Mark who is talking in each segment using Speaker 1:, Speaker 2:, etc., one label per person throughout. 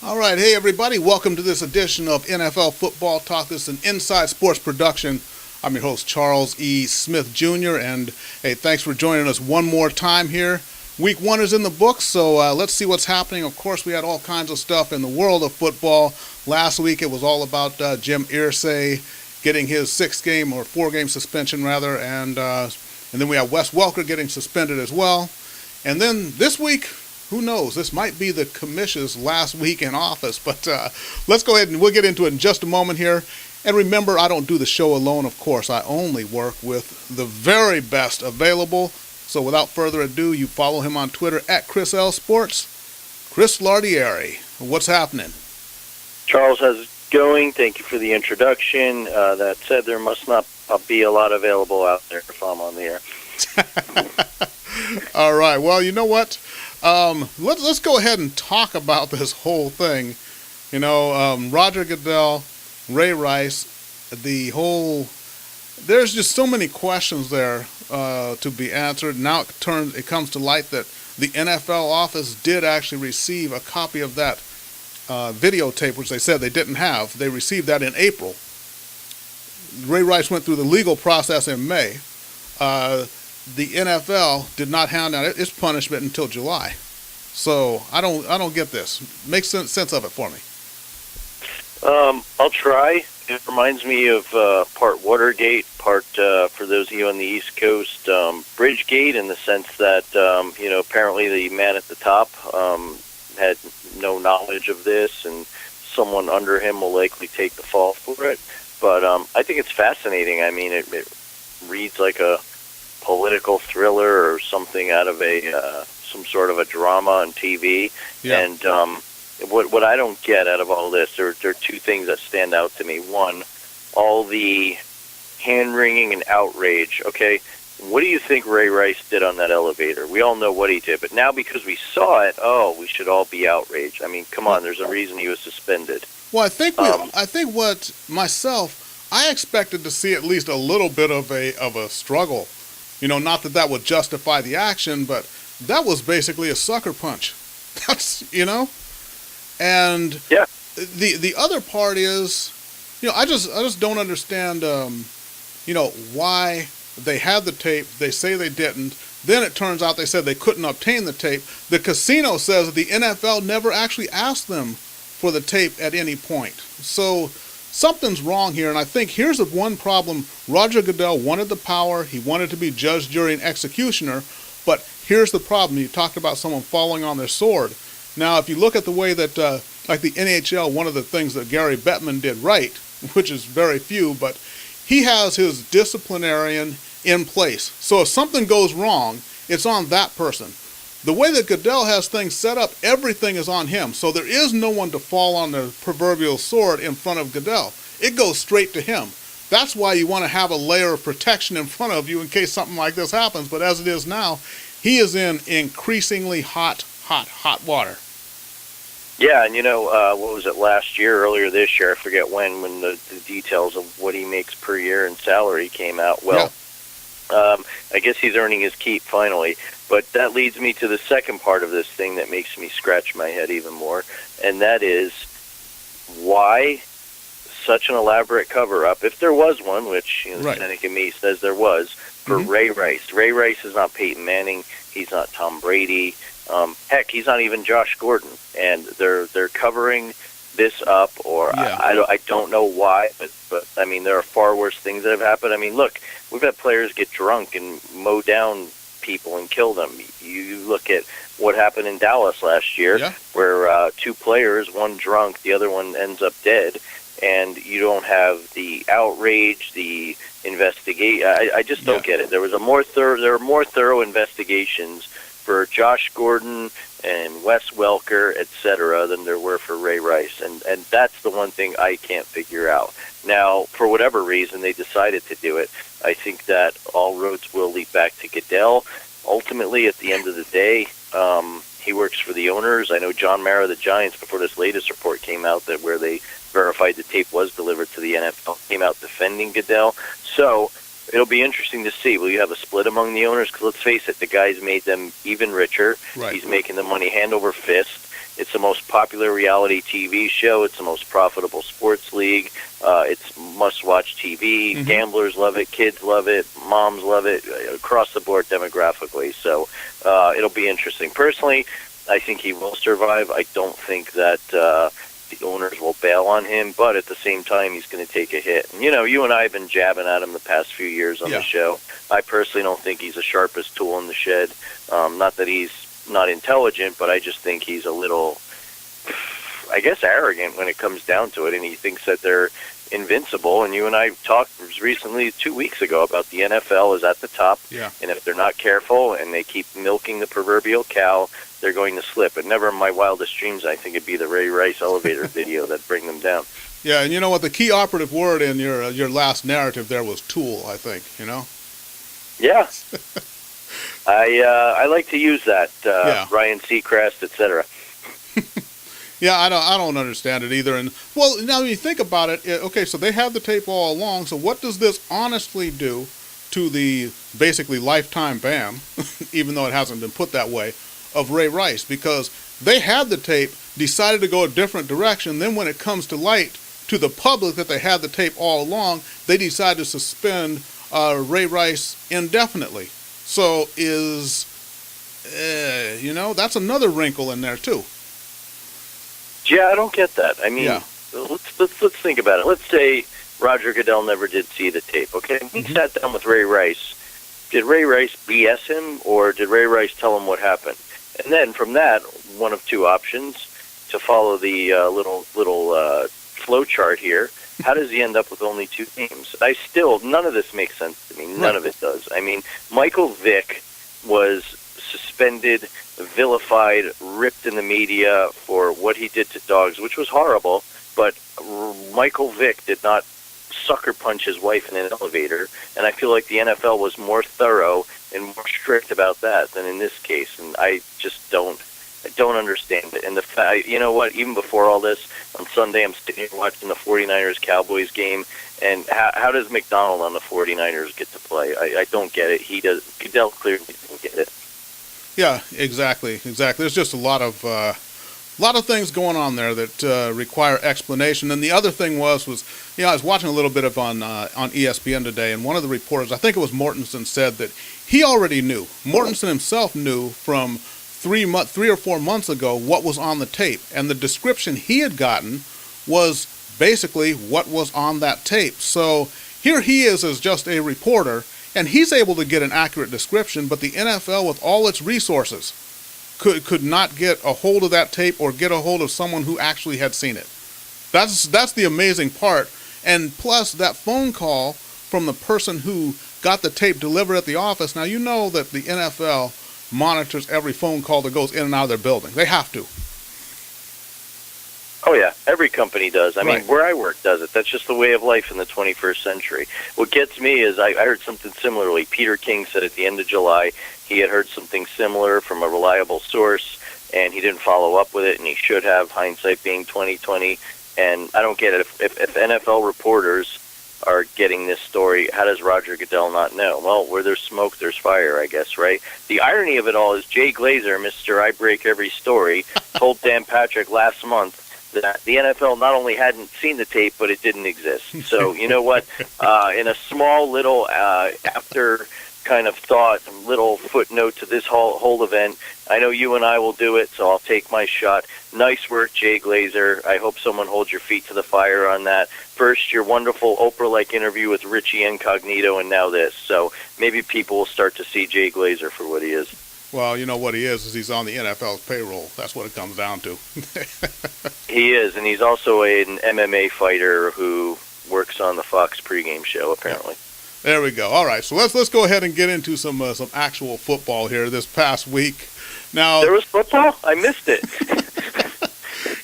Speaker 1: All right, hey everybody, welcome to this edition of NFL Football Talk. This is an Inside Sports production. I'm your host, Charles E. Smith Jr., and hey, thanks for joining us one more time here. Week 1 is in the books, so let's see what's happening. Of course, we had all kinds of stuff in the world of football. Last week it was all about Jim Irsay getting his 6-game or 4-game suspension, rather, and then we have Wes Welker getting suspended as well. And then this week, who knows? This might be the commission's last week in office, but let's go ahead and we'll get into it in just a moment here. And remember, I don't do the show alone, of course. I only work with the very best available. So without further ado, you follow him on Twitter at Chris L Sports. Chris Lardieri, what's happening?
Speaker 2: Charles, how's it going? Thank you for the introduction. That said, there must not be a lot available out there if I'm on the air.
Speaker 1: All right. Well, you know what? Let's go ahead and talk about this whole thing. You know, Roger Goodell, Ray Rice, there's just so many questions there to be answered. Now it comes to light that the NFL office did actually receive a copy of that videotape, which they said they didn't have. They received that in April. Ray Rice went through the legal process in May. The NFL did not hand out its punishment until July. So I don't get this. Make sense of it for me.
Speaker 2: I'll try. It reminds me of part Watergate, part, for those of you on the East Coast, Bridgegate, in the sense that, apparently the man at the top had no knowledge of this, and someone under him will likely take the fall for it. But I think it's fascinating. I mean, it reads like a political thriller or something out of some sort of a drama on TV. Yeah. And what I don't get out of all this, there are two things that stand out to me. One, all the hand-wringing and outrage. Okay, what do you think Ray Rice did on that elevator? We all know what he did, but now because we saw it, we should all be outraged. I mean, come on, there's a reason he was suspended.
Speaker 1: Well, I think I expected to see at least a little bit of a struggle. You know, not that would justify the action, but that was basically a sucker punch. That's, and yeah. The other part is, I just don't understand, why they had the tape. They say they didn't. Then it turns out they said they couldn't obtain the tape. The casino says that the NFL never actually asked them for the tape at any point. So something's wrong here, and I think here's the one problem. Roger Goodell wanted the power. He wanted to be judge, jury, and executioner, but here's the problem. You talked about someone falling on their sword. Now, if you look at the way that, like the NHL, one of the things that Gary Bettman did right, which is very few, but he has his disciplinarian in place. So if something goes wrong, it's on that person. The way that Goodell has things set up, everything is on him. So there is no one to fall on the proverbial sword in front of Goodell. It goes straight to him. That's why you want to have a layer of protection in front of you in case something like this happens. But as it is now, he is in increasingly hot water.
Speaker 2: Yeah, and what was it earlier this year, I forget when the details of what he makes per year in salary came out. Well, yeah. I guess he's earning his keep finally. But that leads me to the second part of this thing that makes me scratch my head even more, and that is why such an elaborate cover-up, if there was one, which the cynic in me says there was, for Ray Rice. Ray Rice is not Peyton Manning. He's not Tom Brady. Heck, he's not even Josh Gordon. And they're covering this up, or yeah. I don't know why, but I mean, there are far worse things that have happened. I mean, look, we've had players get drunk and mow down people and kill them. You look at what happened in Dallas last year, yeah. where two players, one drunk, the other one ends up dead, and you don't have the outrage, the investigate. I just don't get it. There were more thorough investigations for Josh Gordon and Wes Welker, etc., than there were for Ray Rice, and that's the one thing I can't figure out. Now, for whatever reason they decided to do it, I think that all roads will lead back to Goodell. Ultimately, at the end of the day, he works for the owners. I know John Mara of the Giants, before this latest report came out, that where they verified the tape was delivered to the NFL, came out defending Goodell. So it'll be interesting to see. Will you have a split among the owners? Because let's face it, the guy's made them even richer. Right. He's making the money hand over fist. It's the most popular reality TV show. It's the most profitable sports league. It's must-watch TV.
Speaker 1: Mm-hmm.
Speaker 2: Gamblers love it. Kids love it. Moms love it. Across the board demographically. So it'll be interesting. Personally, I think he will survive. I don't think that the owners will bail on him, but at the same time, he's going to take a hit. And, you and I have been jabbing at him the past few years on the show. I personally don't think he's the sharpest tool in the shed. Not that he's not intelligent, but I just think he's a little, I guess, arrogant when it comes down to it, and he thinks that they're invincible. And you and I talked recently 2 weeks ago about the NFL is at the top, and if they're not careful and they keep milking the proverbial cow, they're going to slip. And never in my wildest dreams I think it'd be the Ray Rice elevator video that bring them down.
Speaker 1: Yeah, and you know what? The key operative word in your last narrative there was tool, I think,
Speaker 2: Yeah. I like to use that, Ryan Seacrest, etc.
Speaker 1: Yeah, I don't understand it either. And well, now when you think about it, okay, so they have the tape all along. So what does this honestly do to the basically lifetime ban, even though it hasn't been put that way, of Ray Rice? Because they had the tape, decided to go a different direction. Then when it comes to light to the public that they had the tape all along, they decide to suspend Ray Rice indefinitely. So that's another wrinkle in there too.
Speaker 2: Yeah, I don't get that. I mean, let's think about it. Let's say Roger Goodell never did see the tape, okay? He sat down with Ray Rice. Did Ray Rice BS him, or did Ray Rice tell him what happened? And then from that, one of two options to follow the little flow chart here. How does he end up with only two teams? None of this makes sense to me. None of it does. I mean, Michael Vick was suspended, vilified, ripped in the media for what he did to dogs, which was horrible, but Michael Vick did not sucker punch his wife in an elevator, and I feel like the NFL was more thorough and more strict about that than in this case, and I just don't understand it. And the fact, you know what, even before all this, on Sunday I'm sitting here watching the 49ers-Cowboys game, and how does McDonald on the 49ers get to play? I don't get it. Goodell clearly doesn't get it.
Speaker 1: Yeah, exactly. There's just a lot of things going on there that require explanation. And the other thing was I was watching a little bit of on ESPN today, and one of the reporters, I think it was Mortensen, said that he already knew. Mortensen himself knew from 3 or 4 months ago what was on the tape, and the description he had gotten was basically what was on that tape. So here he is as just a reporter, and he's able to get an accurate description, but the NFL, with all its resources, could not get a hold of that tape or get a hold of someone who actually had seen it. That's the amazing part. And plus, that phone call from the person who got the tape delivered at the office. Now, you know that the NFL monitors every phone call that goes in and out of their building. They have to.
Speaker 2: Oh, yeah. Every company does. I mean, where I work does it. That's just the way of life in the 21st century. What gets me is I heard something similarly. Peter King said at the end of July he had heard something similar from a reliable source, and he didn't follow up with it, and he should have, hindsight being 2020. And I don't get it. If NFL reporters are getting this story, how does Roger Goodell not know? Well, where there's smoke, there's fire, I guess, right? The irony of it all is Jay Glazer, Mr. I Break Every Story, told Dan Patrick last month that the NFL not only hadn't seen the tape, but it didn't exist. So, you know what? In a small little after kind of thought, little footnote to this whole event, I know you and I will do it, so I'll take my shot. Nice work, Jay Glazer. I hope someone holds your feet to the fire on that. First, your wonderful Oprah-like interview with Richie Incognito, and now this. So maybe people will start to see Jay Glazer for what he is.
Speaker 1: Well, you know what he is he's on the NFL's payroll. That's what it comes down to.
Speaker 2: He is, and he's also an MMA fighter who works on the Fox pregame show, apparently.
Speaker 1: There we go. All right, so let's go ahead and get into some actual football here this past week. Now,
Speaker 2: there was football? I missed it.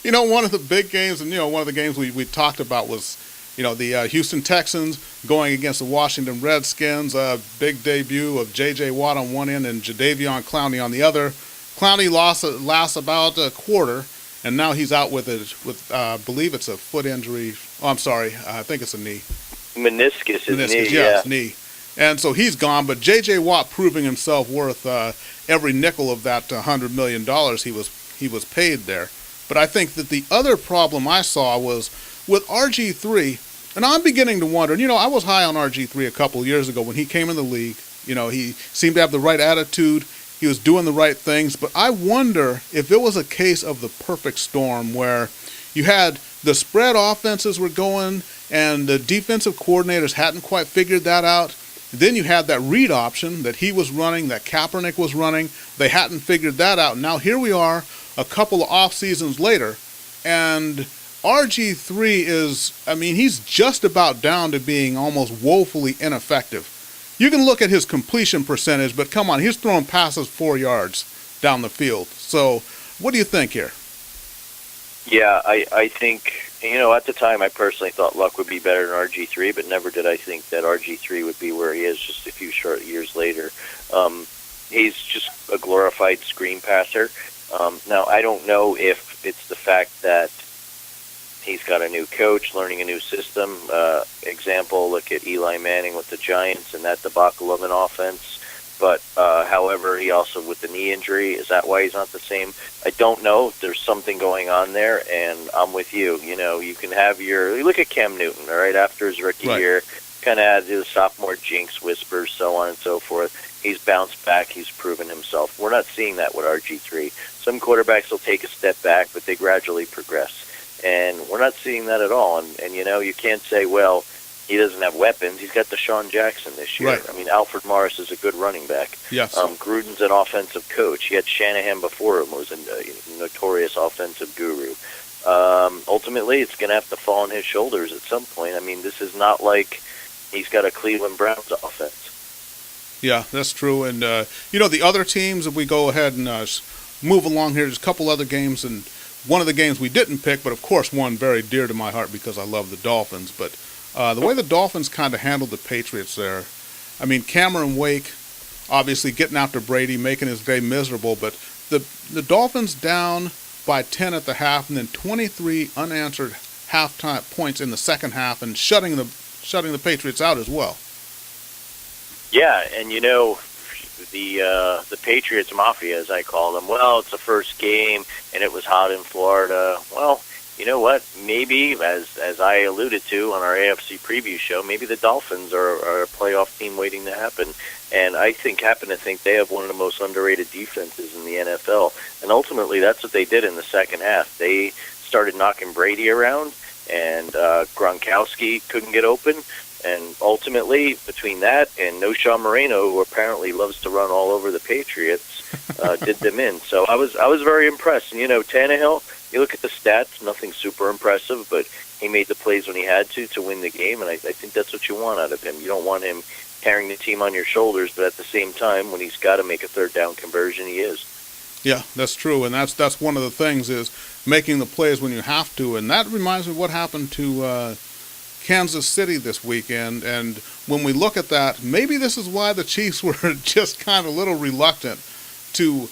Speaker 1: One of the big games, and one of the games we talked about was, the Houston Texans going against the Washington Redskins. Big debut of J.J. Watt on one end and Jadeveon Clowney on the other. Clowney lasts about a quarter, and now he's out with I believe it's a foot injury. Oh, I'm sorry, I think it's a knee.
Speaker 2: Meniscus, knee.
Speaker 1: Yeah, his knee. And so he's gone, but J.J. Watt proving himself worth every nickel of that $100 million he was paid there. But I think that the other problem I saw was with RG3, and I'm beginning to wonder, I was high on RG3 a couple of years ago when he came in the league. He seemed to have the right attitude. He was doing the right things. But I wonder if it was a case of the perfect storm where you had the spread offenses were going and the defensive coordinators hadn't quite figured that out. Then you had that read option that he was running, that Kaepernick was running. They hadn't figured that out. Now here we are a couple of off seasons later, and RG3 he's just about down to being almost woefully ineffective. You can look at his completion percentage, but come on, he's throwing passes 4 yards down the field. So what do you think here?
Speaker 2: Yeah, I think, at the time I personally thought Luck would be better than RG3, but never did I think that RG3 would be where he is just a few short years later. He's just a glorified screen passer. Now, I don't know if it's the fact that he's got a new coach, learning a new system. Example, look at Eli Manning with the Giants and that debacle of an offense. But, however, he also with the knee injury, is that why he's not the same? I don't know. There's something going on there, and I'm with you. You can have you look at Cam Newton, all right, after his rookie year, kind of had his sophomore jinx whispers, so on and so forth. He's bounced back. He's proven himself. We're not seeing that with RG3. Some quarterbacks will take a step back, but they gradually progress. And we're not seeing that at all. And you can't say, well, he doesn't have weapons. He's got Deshaun Jackson this year.
Speaker 1: Right.
Speaker 2: I mean, Alfred Morris is a good running back.
Speaker 1: Yes.
Speaker 2: Gruden's an offensive coach. He had Shanahan before him, was a notorious offensive guru. Ultimately, it's going to have to fall on his shoulders at some point. I mean, this is not like he's got a Cleveland Browns offense.
Speaker 1: Yeah, that's true. And, the other teams, if we go ahead and move along here, there's a couple other games, and one of the games we didn't pick, but of course one very dear to my heart because I love the Dolphins. But the way the Dolphins kind of handled the Patriots there, I mean, Cameron Wake obviously getting after Brady, making his day miserable, but the Dolphins down by 10 at the half and then 23 unanswered halftime points in the second half and shutting the Patriots out as well.
Speaker 2: Yeah, and the Patriots Mafia, as I call them, well, it's the first game and it was hot in Florida. Well, you know what? Maybe, as I alluded to on our AFC preview show, maybe the Dolphins are a playoff team waiting to happen. And I happen to think they have one of the most underrated defenses in the NFL. And ultimately, that's what they did in the second half. They started knocking Brady around, and Gronkowski couldn't get open. And ultimately, between that and No. Moreno, who apparently loves to run all over the Patriots, did them in. So I was very impressed. And, Tannehill, you look at the stats, nothing super impressive, but he made the plays when he had to win the game, and I think that's what you want out of him. You don't want him carrying the team on your shoulders, but at the same time, when he's got to make a third down conversion, he is.
Speaker 1: Yeah, that's true, and that's one of the things is making the plays when you have to, and that reminds me of what happened to Kansas City this weekend, and when we look at that, maybe this is why the Chiefs were just kind of a little reluctant to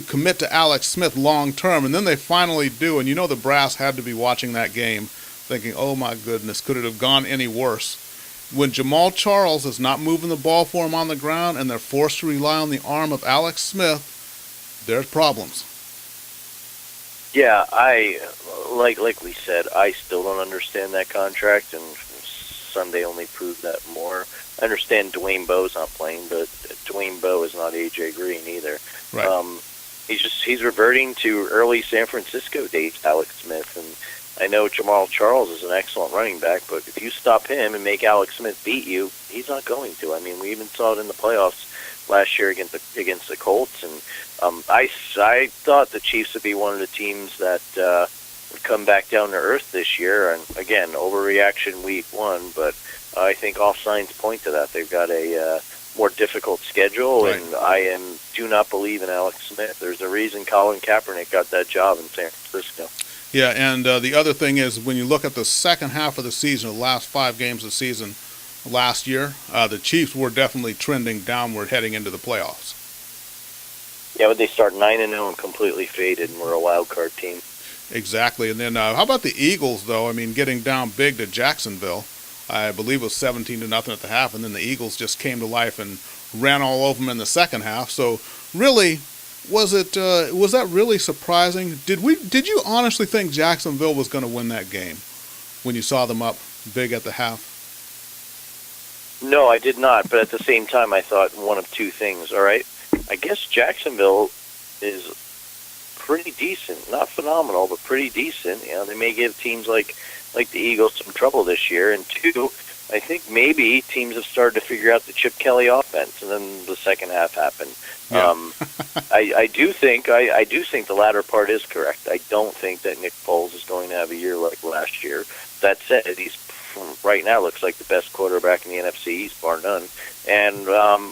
Speaker 1: commit to Alex Smith long term, and then they finally do, and the brass had to be watching that game thinking, oh my goodness, could it have gone any worse? When Jamal Charles is not moving the ball for him on the ground and they're forced to rely on the arm of Alex Smith, there's problems.
Speaker 2: Yeah, like we said, I still don't understand that contract, and Sunday only proved that more. I understand Dwayne Bowe's not playing, but Dwayne Bowe is not A.J. Green either.
Speaker 1: Right.
Speaker 2: He's reverting to early San Francisco days, Alex Smith, and I know Jamal Charles is an excellent running back, but if you stop him and make Alex Smith beat you, he's not going to. I mean, we even saw it in the playoffs last year against the Colts, and I thought the Chiefs would be one of the teams that would come back down to earth this year, and again, overreaction week one, but I think all signs point to that. They've got a more difficult schedule,
Speaker 1: right.
Speaker 2: And I do not believe in Alex Smith. There's a reason Colin Kaepernick got that job in San Francisco.
Speaker 1: Yeah, and the other thing is when you look at the second half of the season, the last 5 games of the season last year, the Chiefs were definitely trending downward heading into the playoffs.
Speaker 2: Yeah, but they start 9-0 and completely faded, and we're a wild card team.
Speaker 1: Exactly, and then how about the Eagles, though? I mean, getting down big to Jacksonville. I believe it was 17-0 at the half, and then the Eagles just came to life and ran all over them in the second half. So really, Was that really surprising? Did you honestly think Jacksonville was going to win that game when you saw them up big at the half?
Speaker 2: No, I did not. But at the same time, I thought one of two things. All right, I guess Jacksonville is pretty decent, not phenomenal, but pretty decent. You know, they may give teams like the Eagles some trouble this year. And two, I think maybe teams have started to figure out the Chip Kelly offense, and then the second half happened.
Speaker 1: Yeah.
Speaker 2: I do think the latter part is correct. I don't think that Nick Foles is going to have a year like last year. That said, he's right now looks like the best quarterback in the NFC East, bar none. And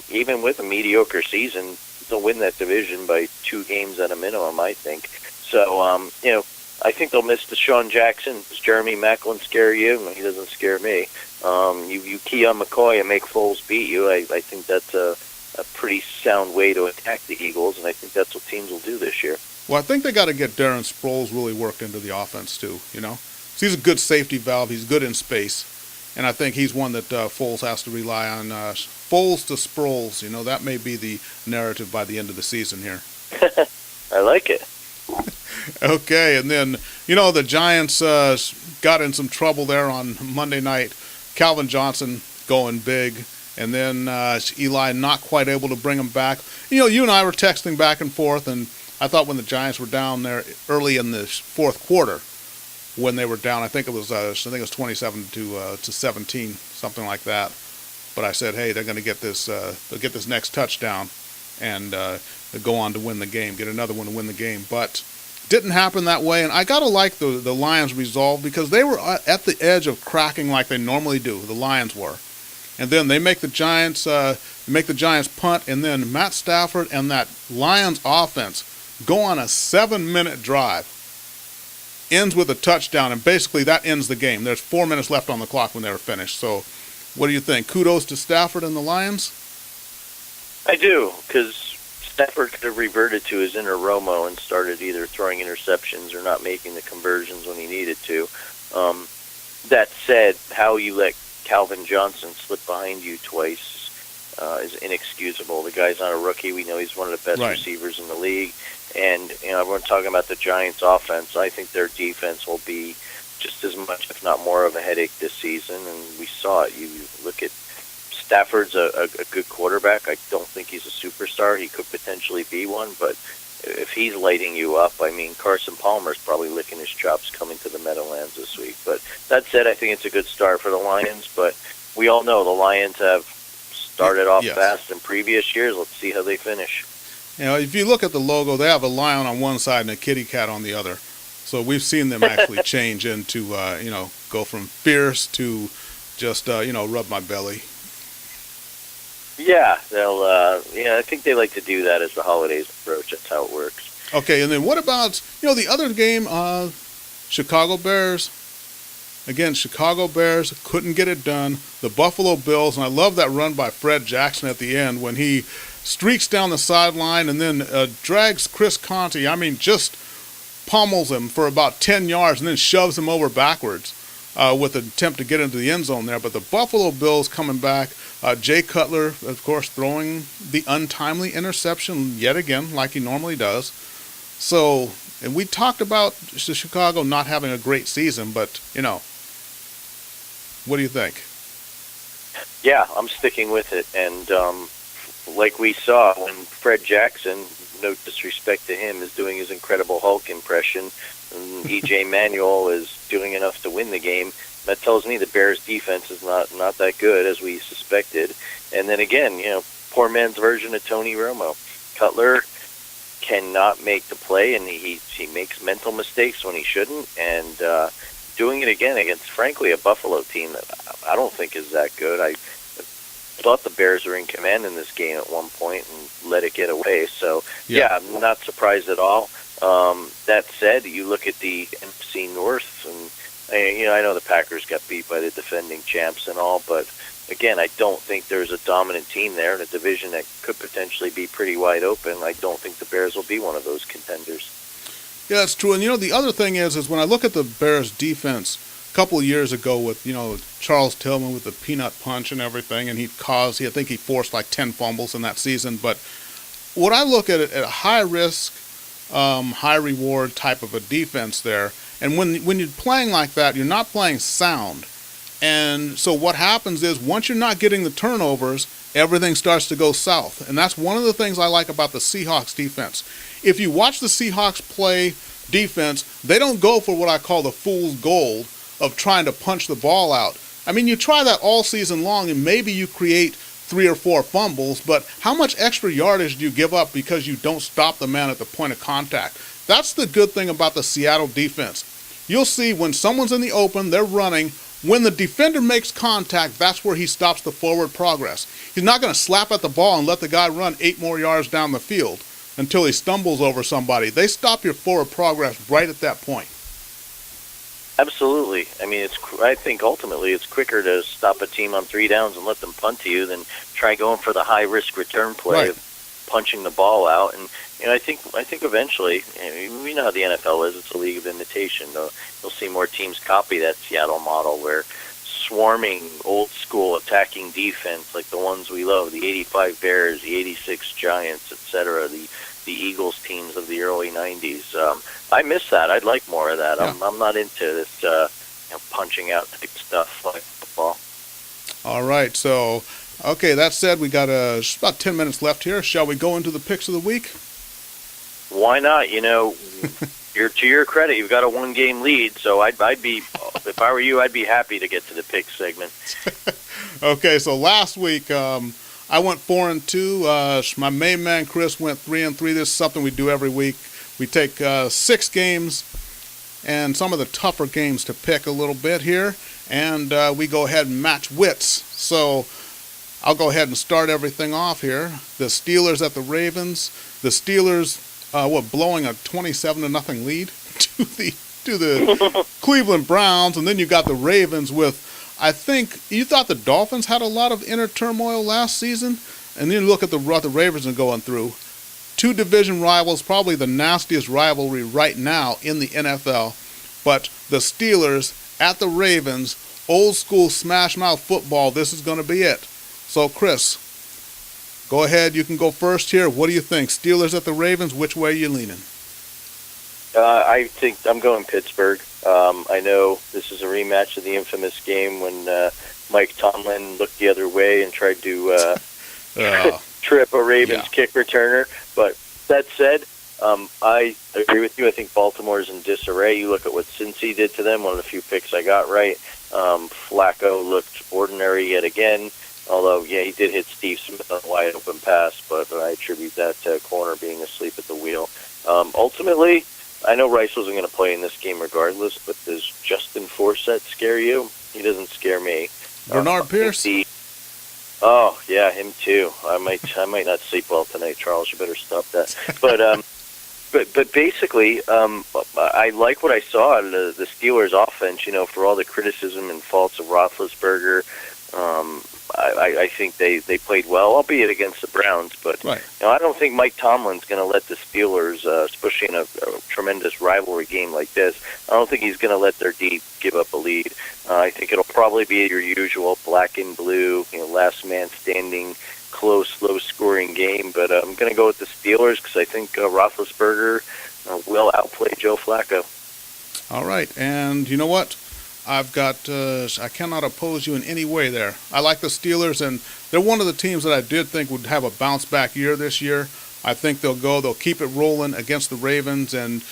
Speaker 2: even with a mediocre season, they'll win that division by 2 games at a minimum, I think. So, I think they'll miss Deshaun Jackson. Does Jeremy Maclin scare you? He doesn't scare me. You key on McCoy and make Foles beat you. I think that's a pretty sound way to attack the Eagles, and I think that's what teams will do this year.
Speaker 1: Well, I think they got to get Darren Sproles really worked into the offense too. So he's a good safety valve. He's good in space, and I think he's one that Foles has to rely on. Foles to Sproles. That may be the narrative by the end of the season here.
Speaker 2: I like it.
Speaker 1: Okay, and then the Giants got in some trouble there on Monday night. Calvin Johnson going big. And then Eli not quite able to bring him back. You and I were texting back and forth, and I thought when the Giants were down there early in the fourth quarter, when they were down, I think it was 27 to 17, something like that. But I said, hey, they're going to get this. They'll get this next touchdown, and go on to win the game, get another one to win the game. But didn't happen that way, and I gotta like the Lions' resolve because they were at the edge of cracking like they normally do. The Lions were. And then they make the Giants punt, and then Matt Stafford and that Lions offense go on a 7-minute drive. Ends with a touchdown, and basically that ends the game. There's 4 minutes left on the clock when they were finished. So what do you think? Kudos to Stafford and the Lions?
Speaker 2: I do, because Stafford could have reverted to his inner Romo and started either throwing interceptions or not making the conversions when he needed to. That said, how you let Calvin Johnson slip behind you twice is inexcusable. The guy's not a rookie. We know he's one of the best receivers in the league. And everyone's talking about the Giants' offense. I think their defense will be just as much, if not more, of a headache this season. And we saw it. You look at Stafford's a good quarterback. I don't think he's a superstar. He could potentially be one, but if he's lighting you up, Carson Palmer's probably licking his chops coming to the Meadowlands this week. But that said, I think it's a good start for the Lions. But we all know the Lions have started off fast in previous years. Let's see how they finish.
Speaker 1: If you look at the logo, they have a lion on one side and a kitty cat on the other. So we've seen them actually change into, go from fierce to just, rub my belly.
Speaker 2: Yeah, they'll. I think they like to do that as the holidays approach. That's how it works.
Speaker 1: Okay, and then what about the other game? Chicago Bears. Again, Chicago Bears couldn't get it done. The Buffalo Bills, and I love that run by Fred Jackson at the end when he streaks down the sideline and then drags Chris Conte. Just pummels him for about 10 yards and then shoves him over backwards with an attempt to get into the end zone there. But the Buffalo Bills coming back. Jay Cutler, of course, throwing the untimely interception yet again, like he normally does. So, and we talked about Chicago not having a great season, but, what do you think?
Speaker 2: Yeah, I'm sticking with it. And like we saw when Fred Jackson, no disrespect to him, is doing his Incredible Hulk impression, and E.J. Manuel is doing enough to win the game, that tells me the Bears' defense is not that good as we suspected. And then again, poor man's version of Tony Romo. Cutler cannot make the play, and he makes mental mistakes when he shouldn't. And doing it again against, frankly, a Buffalo team that I don't think is that good. I thought the Bears were in command in this game at one point and let it get away. So, yeah I'm not surprised at all. That said, you look at the NFC North, and I know the Packers got beat by the defending champs and all, but again, I don't think there's a dominant team there in a division that could potentially be pretty wide open. I don't think the Bears will be one of those contenders.
Speaker 1: Yeah, that's true. And the other thing is when I look at the Bears defense a couple of years ago with, Charles Tillman with the peanut punch and everything, and I think he forced like 10 fumbles in that season, but what I look at it at a high risk, high reward type of a defense there. And when you're playing like that, you're not playing sound. And so what happens is once you're not getting the turnovers, everything starts to go south. And that's one of the things I like about the Seahawks defense. If you watch the Seahawks play defense, they don't go for what I call the fool's gold of trying to punch the ball out. I mean, you try that all season long and maybe you create 3 or 4 fumbles, but how much extra yardage do you give up because you don't stop the man at the point of contact? That's the good thing about the Seattle defense. You'll see when someone's in the open, they're running. When the defender makes contact, that's where he stops the forward progress. He's not going to slap at the ball and let the guy run 8 more yards down the field until he stumbles over somebody. They stop your forward progress right at that point.
Speaker 2: Absolutely. I mean, I think ultimately it's quicker to stop a team on 3 downs and let them punt to you than try going for the high risk return play
Speaker 1: Right.
Speaker 2: of punching the ball out. And I think eventually, we know how the NFL is. It's a league of imitation. You'll see more teams copy that Seattle model where swarming, old school attacking defense like the ones we love, the 85 Bears, the 86 Giants, etc., the Eagles teams of the early 90s. I miss that. I'd like more of that.
Speaker 1: Yeah.
Speaker 2: I'm not into this punching out type stuff like football.
Speaker 1: All right, so, okay, that said, we got about 10 minutes left here. Shall we go into the picks of the week?
Speaker 2: Why not? To your credit, you've got a 1-game lead, so I'd be, if I were you, I'd be happy to get to the pick segment.
Speaker 1: Okay, so last week I went 4-2. My main man Chris went 3-3. This is something we do every week. We take 6 games and some of the tougher games to pick a little bit here, and we go ahead and match wits. So I'll go ahead and start everything off here. The Steelers at the Ravens. The Steelers, blowing a 27-0 lead to the Cleveland Browns, and then you got the Ravens with. I think you thought the Dolphins had a lot of inner turmoil last season, and then you look at the Ravens are going through. 2 division rivals, probably the nastiest rivalry right now in the NFL. But the Steelers at the Ravens, old school smash mouth football, this is going to be it. So, Chris, go ahead. You can go first here. What do you think? Steelers at the Ravens, which way are you leaning?
Speaker 2: I think I'm going Pittsburgh. I know this is a rematch of the infamous game when Mike Tomlin looked the other way and tried to trip a Ravens kick returner. But that said, I agree with you. I think Baltimore's in disarray. You look at what Cincy did to them, one of the few picks I got right. Flacco looked ordinary yet again. Although, he did hit Steve Smith on a wide open pass, but I attribute that to corner being asleep at the wheel. Ultimately, I know Rice wasn't going to play in this game regardless, but does Justin Forsett scare you? He doesn't scare me.
Speaker 1: Bernard Pierce?
Speaker 2: Oh, yeah, him too. I might not sleep well tonight, Charles. You better stop that. But basically, I like what I saw out of the Steelers' offense. For all the criticism and faults of Roethlisberger, I think they played well, albeit against the Browns. But
Speaker 1: right.
Speaker 2: I don't think Mike Tomlin's going to let the Steelers, especially in a tremendous rivalry game like this, I don't think he's going to let their D give up a lead. I think it'll probably be your usual black and blue, last man standing, close, low-scoring game. But I'm going to go with the Steelers because I think Roethlisberger will outplay Joe Flacco.
Speaker 1: All right, and you know what? I've got, I cannot oppose you in any way there. I like the Steelers, and they're one of the teams that I did think would have a bounce-back year this year. I think they'll keep it rolling against the Ravens, and,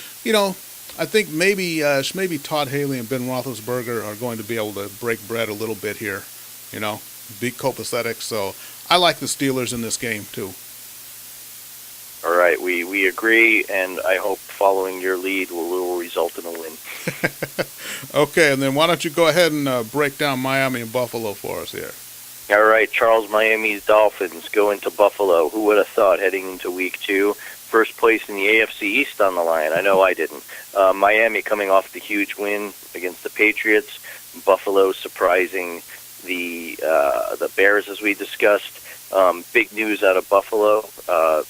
Speaker 1: I think maybe Todd Haley and Ben Roethlisberger are going to be able to break bread a little bit here, be copacetic. So I like the Steelers in this game, too.
Speaker 2: All right, we agree, and I hope following your lead will result in a win.
Speaker 1: Okay, and then why don't you go ahead and break down Miami and Buffalo for us here?
Speaker 2: All right, Charles, Miami's Dolphins go into Buffalo. Who would have thought heading into Week 2? First place in the AFC East on the line. I know I didn't. Miami coming off the huge win against the Patriots. Buffalo surprising the Bears, as we discussed. Big news out of Buffalo.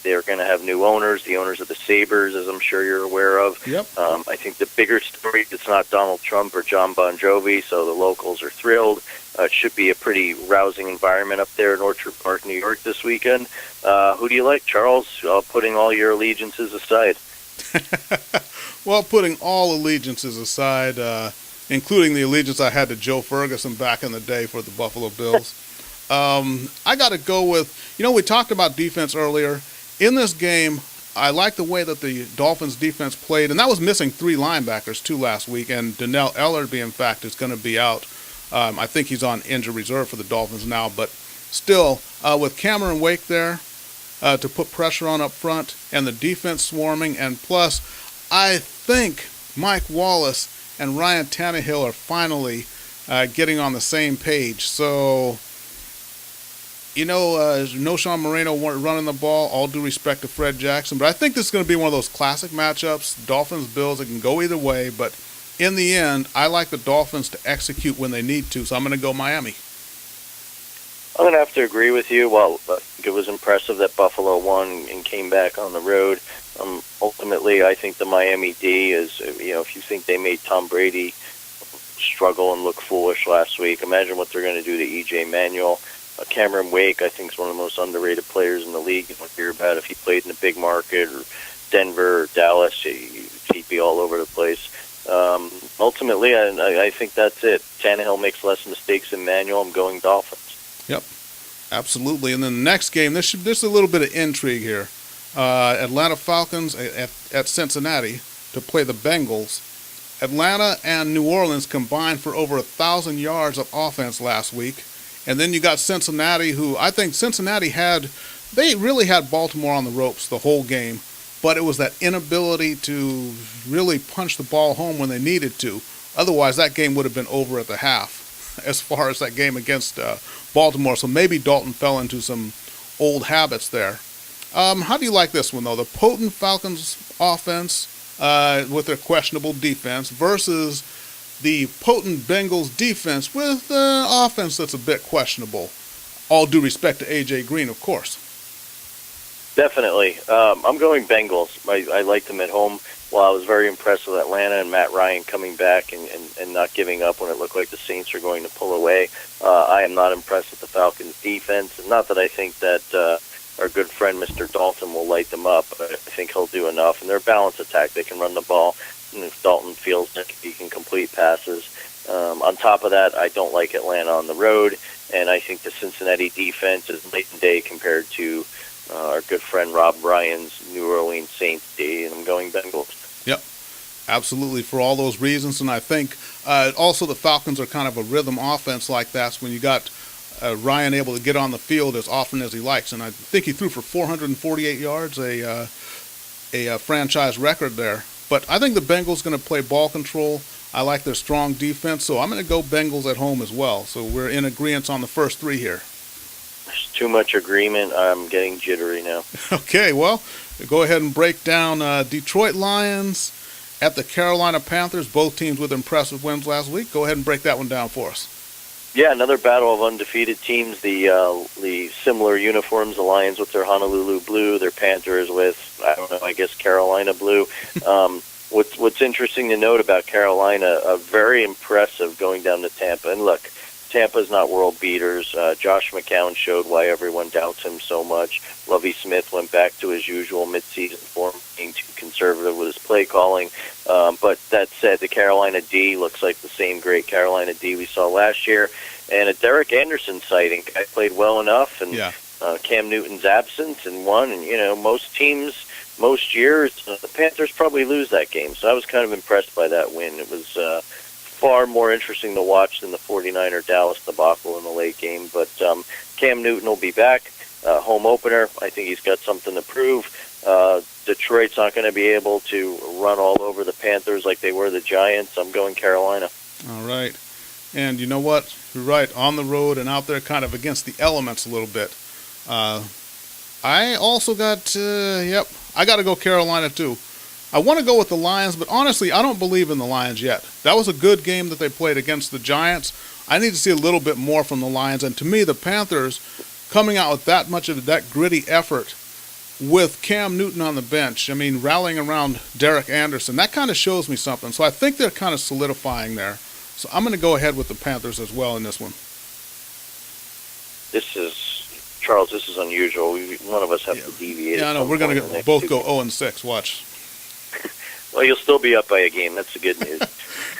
Speaker 2: They're going to have new owners, the owners of the Sabres, as I'm sure you're aware of.
Speaker 1: Yep.
Speaker 2: I think the bigger story, it's not Donald Trump or John Bon Jovi, so the locals are thrilled. It should be a pretty rousing environment up there in Orchard Park, New York this weekend. Who do you like, Charles, putting all your allegiances aside?
Speaker 1: Well, putting all allegiances aside, including the allegiance I had to Joe Ferguson back in the day for the Buffalo Bills, I got to go with, we talked about defense earlier. In this game, I like the way that the Dolphins defense played, and that was missing 3 linebackers too last week, and Donnell Ellerby, in fact, is going to be out. I think he's on injured reserve for the Dolphins now, but still, with Cameron Wake there to put pressure on up front and the defense swarming, and plus, I think Mike Wallace and Ryan Tannehill are finally getting on the same page. So, no Sean Moreno running the ball, all due respect to Fred Jackson. But I think this is going to be one of those classic matchups, Dolphins-Bills. It can go either way. But in the end, I like the Dolphins to execute when they need to. So I'm going to go Miami.
Speaker 2: I'm going to have to agree with you. Well, I think it was impressive that Buffalo won and came back on the road. Ultimately, I think the Miami D is, if you think they made Tom Brady struggle and look foolish last week, imagine what they're going to do to E.J. Manuel. Cameron Wake, I think, is one of the most underrated players in the league. You don't hear about if he played in a big market or Denver or Dallas, he'd be all over the place. Ultimately, I think that's it. Tannehill makes less mistakes than Manuel. I'm going Dolphins.
Speaker 1: Yep, absolutely. And then the next game, there's a little bit of intrigue here. Atlanta Falcons at Cincinnati to play the Bengals. Atlanta and New Orleans combined for over 1,000 yards of offense last week. And then you got Cincinnati, who I think Cincinnati they really had Baltimore on the ropes the whole game, but it was that inability to really punch the ball home when they needed to. Otherwise, that game would have been over at the half as far as that game against Baltimore. So maybe Dalton fell into some old habits there. How do you like this one, though? The potent Falcons offense with their questionable defense versus the potent Bengals defense with offense that's a bit questionable. All due respect to A.J. Green, of course.
Speaker 2: Definitely. I'm going Bengals. I like them at home. While I was very impressed with Atlanta and Matt Ryan coming back and not giving up when it looked like the Saints were going to pull away, I am not impressed with the Falcons' defense. And not that I think that our good friend Mr. Dalton will light them up. I think he'll do enough. And they're a balanced attack. They can run the ball. And if Dalton feels like he can complete passes. On top of that, I don't like Atlanta on the road, and I think the Cincinnati defense is night and day compared to our good friend Rob Ryan's New Orleans Saints D, and I'm going Bengals.
Speaker 1: Yep, absolutely, for all those reasons. And I think also the Falcons are kind of a rhythm offense like that. So when you got Ryan able to get on the field as often as he likes, and I think he threw for 448 yards, a franchise record there. But I think the Bengals going to play ball control. I like their strong defense, so I'm going to go Bengals at home as well. So we're in agreement on the first 3 here.
Speaker 2: There's too much agreement. I'm getting jittery now.
Speaker 1: Okay, well, go ahead and break down Detroit Lions at the Carolina Panthers. Both teams with impressive wins last week. Go ahead and break that one down for us.
Speaker 2: Yeah, another battle of undefeated teams. The similar uniforms, the Lions with their Honolulu blue, their Panthers with, I guess Carolina blue. What's interesting to note about Carolina, very impressive going down to Tampa. And look, Tampa's not world beaters. Josh McCown showed why everyone doubts him so much. Lovie Smith went back to his usual midseason form, being too conservative with his play calling. But that said, the Carolina D looks like the same great Carolina D we saw last year. And a Derek Anderson sighting. I played well enough, and Cam Newton's absence and won. And, most teams, most years, the Panthers probably lose that game. So I was kind of impressed by that win. It was far more interesting to watch than the 49er Dallas debacle in the late game. But Cam Newton will be back. Home opener. I think he's got something to prove. Detroit's not going to be able to run all over the Panthers like they were the Giants. I'm going Carolina.
Speaker 1: All right. And you know what? You're right. On the road and out there kind of against the elements a little bit. I also got, I got to go Carolina too. I want to go with the Lions, but honestly, I don't believe in the Lions yet. That was a good game that they played against the Giants. I need to see a little bit more from the Lions. And to me, the Panthers, coming out with that much of that gritty effort with Cam Newton on the bench. I mean, rallying around Derek Anderson, that kind of shows me something. So I think they're kind of solidifying there. So I'm going to go ahead with the Panthers as well in this one.
Speaker 2: Charles, this is unusual. One of us have to deviate.
Speaker 1: Yeah, I know. We're going to both go 0-6. Watch.
Speaker 2: Well, you'll still be up by a game. That's the good news.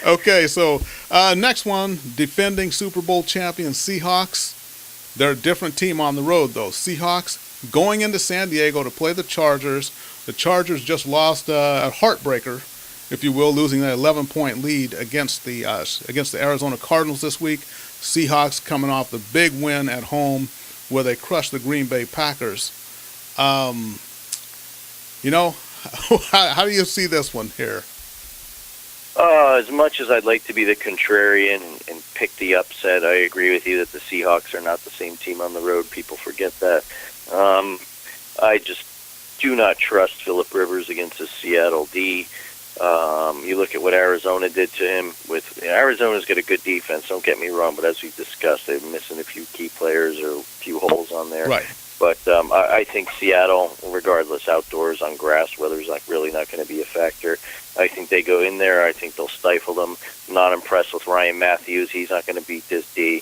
Speaker 1: Okay, so next one, defending Super Bowl champion Seahawks. They're a different team on the road, though. Seahawks going into San Diego to play the Chargers. The Chargers just lost a heartbreaker, if you will, losing an 11-point lead against the Arizona Cardinals this week. Seahawks coming off the big win at home where they crushed the Green Bay Packers. How do you see this one here?
Speaker 2: As much as I'd like to be the contrarian and pick the upset, I agree with you that the Seahawks are not the same team on the road. People forget that. I just do not trust Phillip Rivers against the Seattle D. You look at what Arizona did to him. Arizona's got a good defense, don't get me wrong, but as we've discussed, they're missing a few key players or a few holes on there.
Speaker 1: Right.
Speaker 2: But I think Seattle, regardless, outdoors on grass, weather's really not going to be a factor. I think they go in there. I think they'll stifle them. Not impressed with Ryan Matthews. He's not going to beat this D.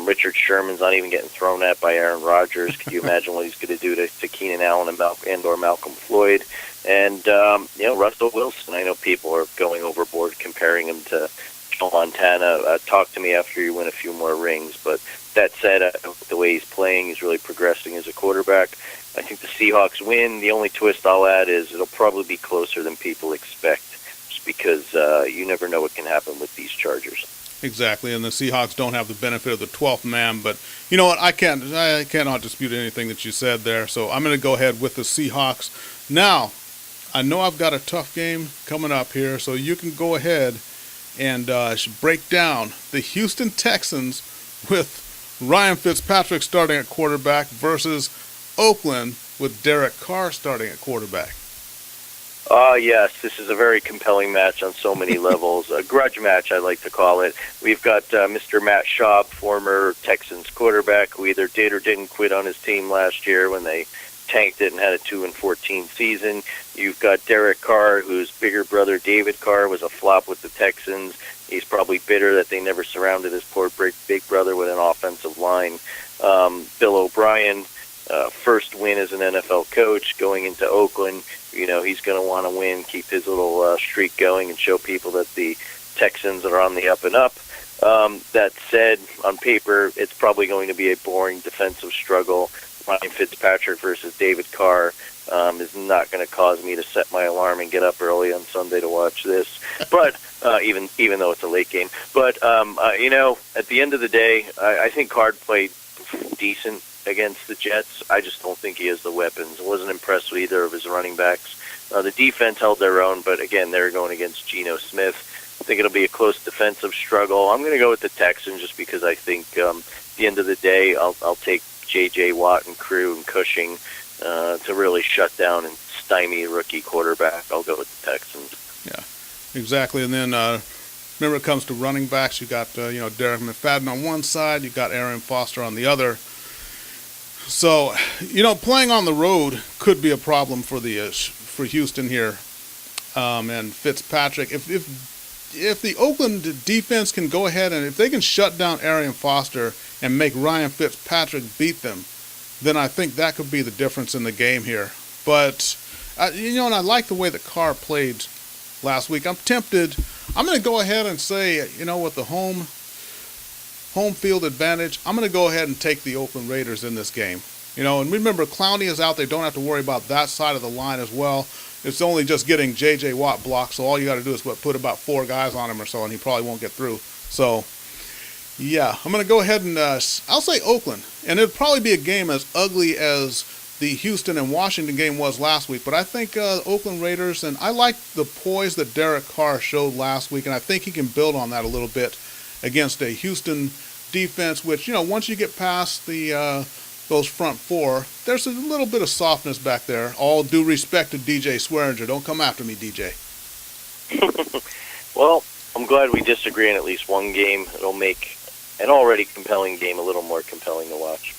Speaker 2: Richard Sherman's not even getting thrown at by Aaron Rodgers. Could you imagine what he's going to do to Keenan Allen and or Malcolm Floyd? And, Russell Wilson. I know people are going overboard comparing him to Joe Montana. Talk to me after you win a few more rings. But that said, the way he's playing, he's really progressing as a quarterback. I think the Seahawks win. The only twist I'll add is it'll probably be closer than people expect, just because you never know what can happen with these Chargers.
Speaker 1: Exactly, and the Seahawks don't have the benefit of the 12th man, but you know what? I cannot dispute anything that you said there, so I'm going to go ahead with the Seahawks. Now, I know I've got a tough game coming up here, so you can go ahead and break down the Houston Texans with Ryan Fitzpatrick starting at quarterback versus Oakland with Derek Carr starting at quarterback.
Speaker 2: Yes, this is a very compelling match on so many levels. A grudge match, I like to call it. We've got Mr. Matt Schaub, former Texans quarterback, who either did or didn't quit on his team last year when they tanked it and had a 2-14 season. You've got Derek Carr, whose bigger brother David Carr was a flop with the Texans. He's probably bitter that they never surrounded his poor big brother with an offensive line. Bill O'Brien, first win as an NFL coach, going into Oakland. He's going to want to win, keep his little streak going, and show people that the Texans are on the up and up. That said, on paper, it's probably going to be a boring defensive struggle. Ryan Fitzpatrick versus David Carr is not going to cause me to set my alarm and get up early on Sunday to watch this. But even though it's a late game, but at the end of the day, I think Carr played decent against the Jets. I just don't think he has the weapons. I wasn't impressed with either of his running backs. The defense held their own, but again, they're going against Geno Smith. I think it'll be a close defensive struggle. I'm going to go with the Texans just because I think at the end of the day, I'll take J.J. Watt and crew and Cushing to really shut down and stymie a rookie quarterback. I'll go with the Texans.
Speaker 1: Yeah, exactly. And then remember, it comes to running backs. You got Derek McFadden on one side. You got Aaron Foster on the other. So playing on the road could be a problem for Houston here. And Fitzpatrick, if the Oakland defense can go ahead and if they can shut down Arian Foster and make Ryan Fitzpatrick beat them, then I think that could be the difference in the game here. But, and I like the way that Carr played last week. I'm tempted. I'm going to go ahead and say, with the home field advantage, I'm going to go ahead and take the Oakland Raiders in this game. And remember, Clowney is out. They don't have to worry about that side of the line as well. It's only just getting J.J. Watt blocked, so all you got to do is put about 4 guys on him or so, and he probably won't get through. So, yeah, I'm going to go ahead and I'll say Oakland. And it'll probably be a game as ugly as the Houston and Washington game was last week. But I think Oakland Raiders, and I like the poise that Derek Carr showed last week, and I think he can build on that a little bit against a Houston defense, which, once you get past those front four, there's a little bit of softness back there. All due respect to DJ Swearinger. Don't come after me, DJ.
Speaker 2: Well, I'm glad we disagree in at least one game. It'll make an already compelling game a little more compelling to watch.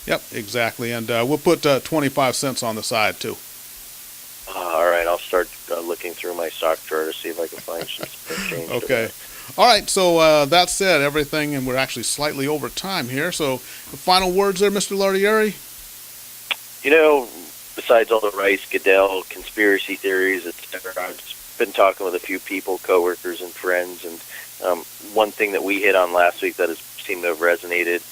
Speaker 1: Yep, exactly. And we'll put 25 cents on the side, too.
Speaker 2: All right, I'll start looking through my sock drawer to see if I can find some change.
Speaker 1: Okay. All right, so that said, everything, and we're actually slightly over time here. So, the final words there, Mr. Lardieri?
Speaker 2: You know, besides all the Rice, Goodell, conspiracy theories, etc., I've just been talking with a few people, coworkers and friends, and one thing that we hit on last week that has seemed to have resonated,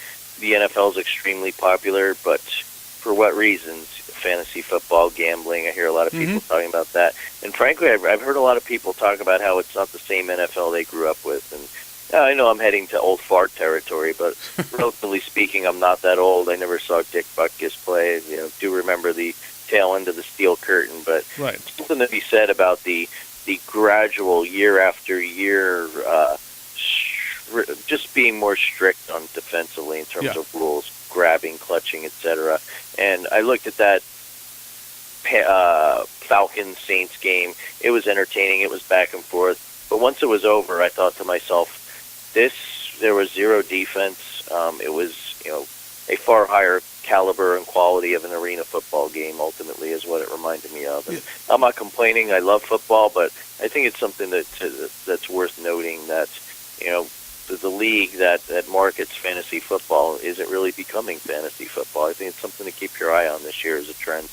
Speaker 2: the NFL is extremely popular, but for what reasons? Fantasy football, gambling. I hear a lot of people talking about that. And frankly, I've heard a lot of people talk about how it's not the same NFL they grew up with. And I know I'm heading to old fart territory, but relatively speaking, I'm not that old. I never saw Dick Butkus play. Do remember the tail end of the steel curtain, but
Speaker 1: right.
Speaker 2: Something to be said about the gradual year after year just being more strict on defensively in terms of rules, grabbing, clutching, etc. And I looked at that Falcons-Saints game. It was entertaining. It was back and forth. But once it was over, I thought to myself, there was zero defense. It was, a far higher caliber and quality of an arena football game, ultimately, is what it reminded me of. And I'm not complaining. I love football, but I think it's something that's worth noting that, the league that markets fantasy football isn't really becoming fantasy football. I think it's something to keep your eye on this year as a trend.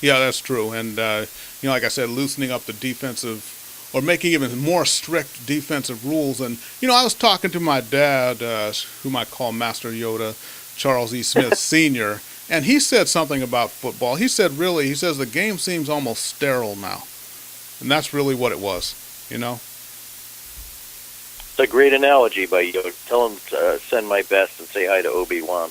Speaker 1: Yeah, that's true. And, like I said, loosening up the defensive or making even more strict defensive rules. And, I was talking to my dad, whom I call Master Yoda, Charles E. Smith Sr., and he said something about football. He says the game seems almost sterile now. And that's really what it was,
Speaker 2: It's a great analogy by Yoda. Tell him to send my best and say hi to Obi-Wan.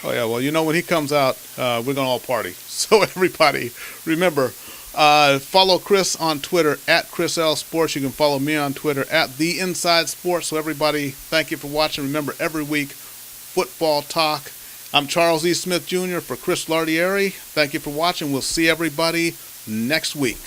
Speaker 1: Oh, yeah. Well, when he comes out, we're going to all party. So, everybody, remember, follow Chris on Twitter, at Chris L Sports. You can follow me on Twitter, at The Inside Sports. So, everybody, thank you for watching. Remember, every week, football talk. I'm Charles E. Smith Jr. for Chris Lardieri. Thank you for watching. We'll see everybody next week.